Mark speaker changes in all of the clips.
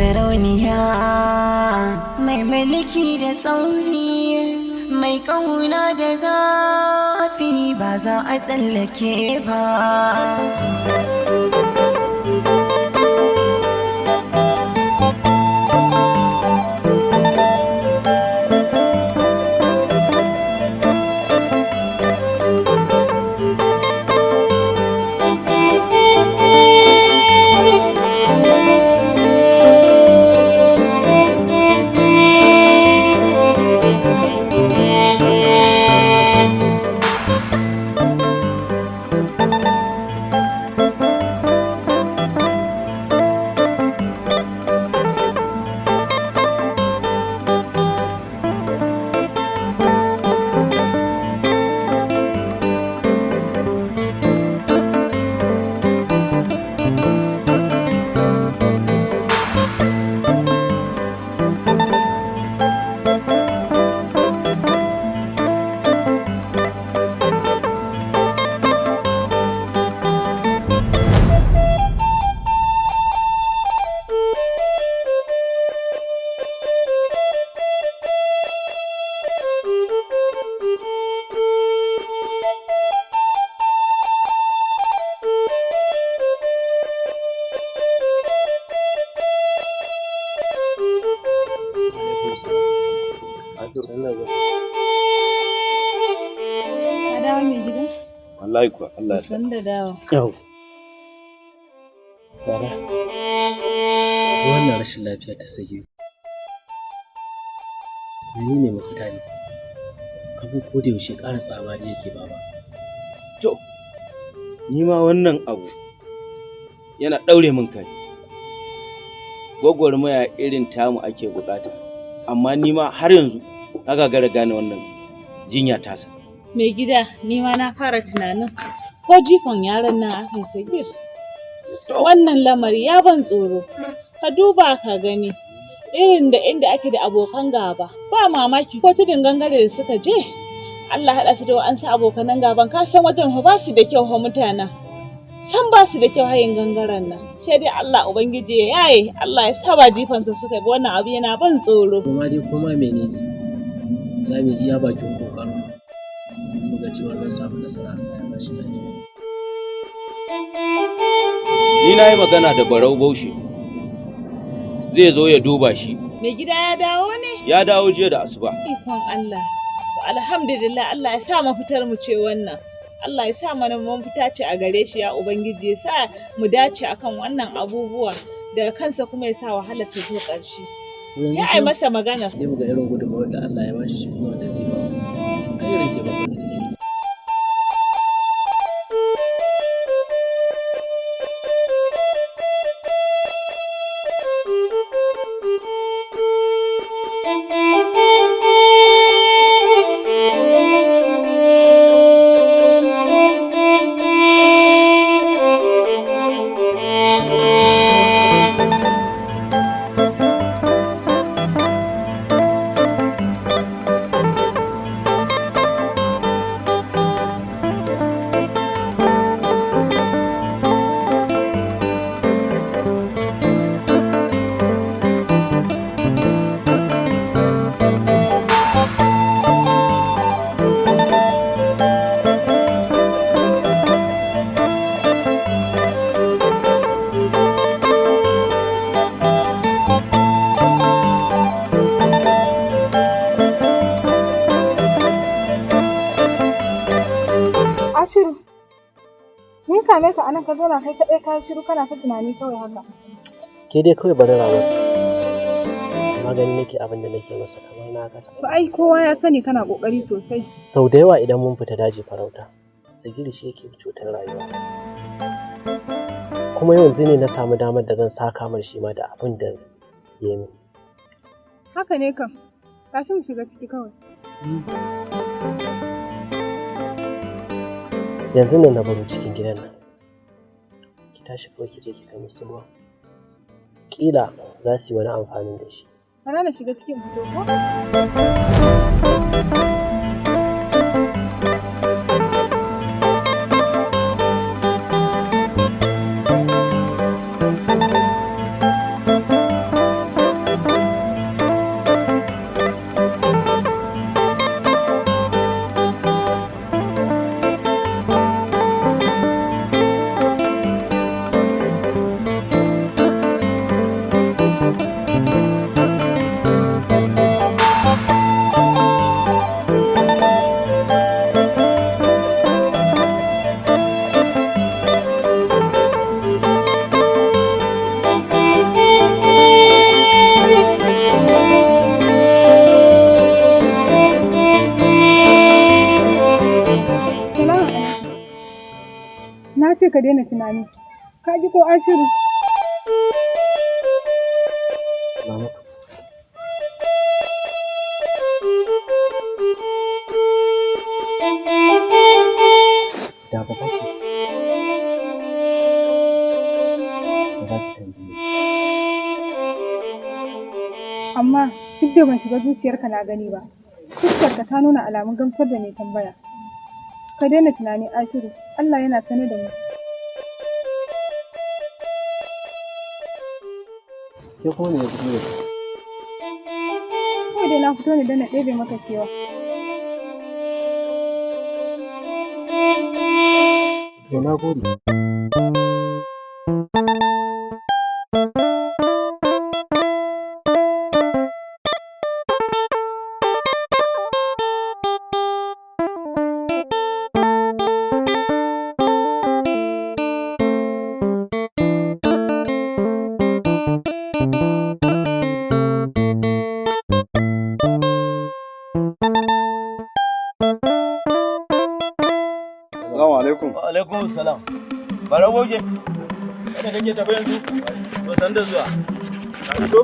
Speaker 1: sarauniya mai mulki da tsauri, mai ƙauna da zafi ba za a tsallake ba.
Speaker 2: Wallahi kuwa Allah ya
Speaker 3: san da dawo.
Speaker 2: Yau. Baba. Wannan rashin lafiya ta sage. Menene mafita ne? Abu ko da yaushe ƙara tsamari yake baba. To, ni ma wannan abu yana ɗaure min kai. Gwagwarmaya irin tamu ake buƙata, amma ni ma har yanzu na gagara gane wannan jinya tasa.
Speaker 3: Mai gida, ni ma na fara tunanin ko jifan yaron nan akan Sagir. Wannan lamari ya ban tsoro. Ka duba ka gani irin da inda ake da abokan gaba. Ba mamaki ko tudun gangare da suka je. Allah haɗa su da wa'ansu abokanan gaban. Ka san wajen ba su da kyau fa mutanen. San ba su da kyau hayin gangaren nan. Sai dai Allah Ubangiji ya yaye. Allah ya sa ba jifansa suka bi, wannan abu yana ban tsoro.
Speaker 2: Kuma dai kuma menene? Za mu iya bakin kokarin. Ga cewar zan samu nasara a ya bashi lafiya. Ni na yi magana da Barau Baushe, zai zo ya duba shi.
Speaker 3: Mai gida ya dawo ne?
Speaker 2: Ya dawo jiya da asuba.
Speaker 3: Ikon Allah. Alhamdulillah, Allah ya sa mafitar mu ce wannan. Allah ya sa mana mafita ce a gare shi, ya Ubangiji ya sa mu dace akan wannan abubuwa, daga kansa kuma ya sa wahalar ta zo ƙarshe. Ya ai masa magana.
Speaker 2: Sai mu ga irin gudunmawar da Allah ya bashi shi kuma da zai ba mu. Kai irin ke babban da zai.
Speaker 4: same ka anan ka zauna kai kaɗai ka shiru kana ta tunani kawai haka.
Speaker 2: Ke dai kawai bari rawar. Magani nake abin da nake masa kamar na kasa.
Speaker 4: To ai kowa ya sani kana kokari sosai.
Speaker 2: Sau da yawa idan mun fita daji farauta, Sagir shi yake cutar rayuwa. Kuma yanzu ne na samu damar da zan saka mar shi ma da abin da ya yi.
Speaker 4: Haka ne kam. Tashi mu shiga ciki kawai.
Speaker 2: Yanzu nan na baro cikin gidan nan. Ki tashi kawai ki je ki kai musu ruwa. Kila za su yi wani amfani da shi.
Speaker 4: Bara na shiga cikin fito ko? ka daina tunani. Ka ji ko Ashiru?
Speaker 2: Mama. Da ba za ki tambaye.
Speaker 4: Amma duk da ban shiga zuciyarka na gani ba, fuskarka ta nuna alamun gamsar da mai tambaya. Ka daina tunani Ashiru, Allah yana sane da mu.
Speaker 2: Ke kuma me ya fito da shi?
Speaker 4: Kawai dai na fito ne don na ɗebe maka kewa.
Speaker 2: To na gode.
Speaker 5: Assalamu alaikum.
Speaker 2: Wa alaikum salam. Bara goje. Kada kake tafi yanzu? To san da zuwa. Ka fito?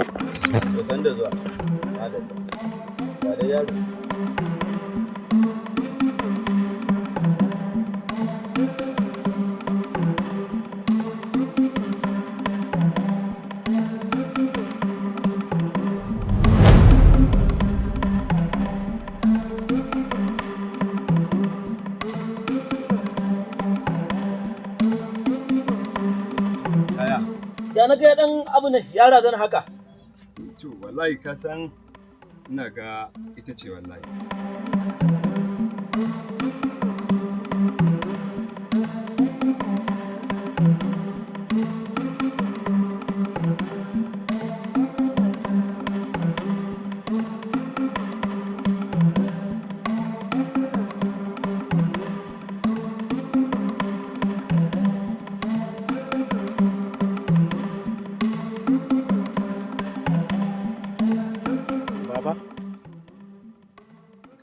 Speaker 2: To san da zuwa. Madalla. Ba da yaro. Ya na ga dan abu ne ya razana haka.
Speaker 5: To wallahi ka san ina ga ita ce wallahi.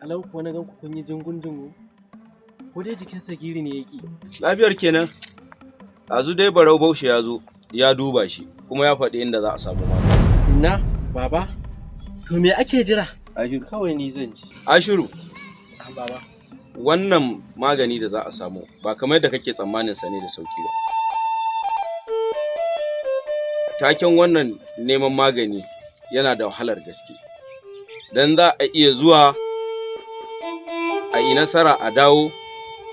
Speaker 2: Kalau kuwa na gan ku kun yi jingun-jingu, ko dai jikin Sagiri ne yake.
Speaker 6: Lafiyar kenan. Azu dai Barau Baushe ya zo, ya duba shi, kuma ya faɗi inda za a samu magani.
Speaker 2: Inna, baba, to me ake jira?
Speaker 6: Ashiru.
Speaker 2: Kawai ni zan ji.
Speaker 6: Ashiru,
Speaker 2: Baba.
Speaker 6: wannan magani da za a samu ba kamar yadda kake tsammanin sa ne da sauki ba. Taken wannan neman magani yana da wahalar gaske. Dan za a iya zuwa a yi nasara a dawo,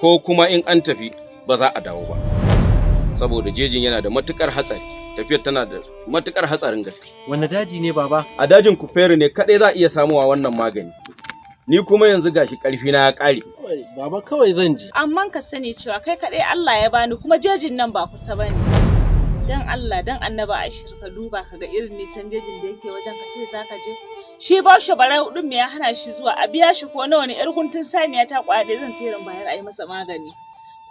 Speaker 6: ko kuma in an tafi ba za a dawo ba. Saboda jejin yana da matukar hatsari, tafiyar tana da matukar hatsarin gaske.
Speaker 2: Wanne daji ne baba?
Speaker 6: A dajin Kuferi ne kaɗai za a iya samuwa wannan magani. Ni kuma yanzu gashi ƙarfi na ya ƙare.
Speaker 2: Baba kawai zan ji.
Speaker 3: Amman ka sani cewa kai kaɗai Allah ya bani kuma jejin nan ba kusa bane. Dan Allah dan Annaba Aishir ka duba ka ga irin nisan jejin da yake wajen ka ce zaka je. Shi Baushe Barau din me ya hana shi zuwa a biya shi ko nawa ne yar guntun saniya ta kwaya da zan sayar bayar a yi masa magani.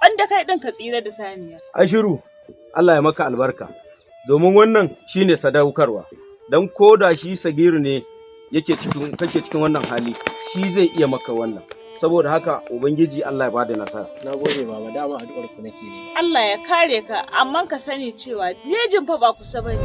Speaker 3: Wanda kai din ka tsira da saniya.
Speaker 6: Ashiru, Allah ya maka albarka. Domin wannan shine sadaukarwa. Dan koda shi Sagiru ne kake cikin wannan hali, shi zai iya maka wannan. Saboda haka Ubangiji Allah ya bada nasara.
Speaker 2: Na gode baba, dama addu'ar ku nake ne.
Speaker 3: Allah ya kare ka, amma ka sani cewa jejin fa ba kusa bane.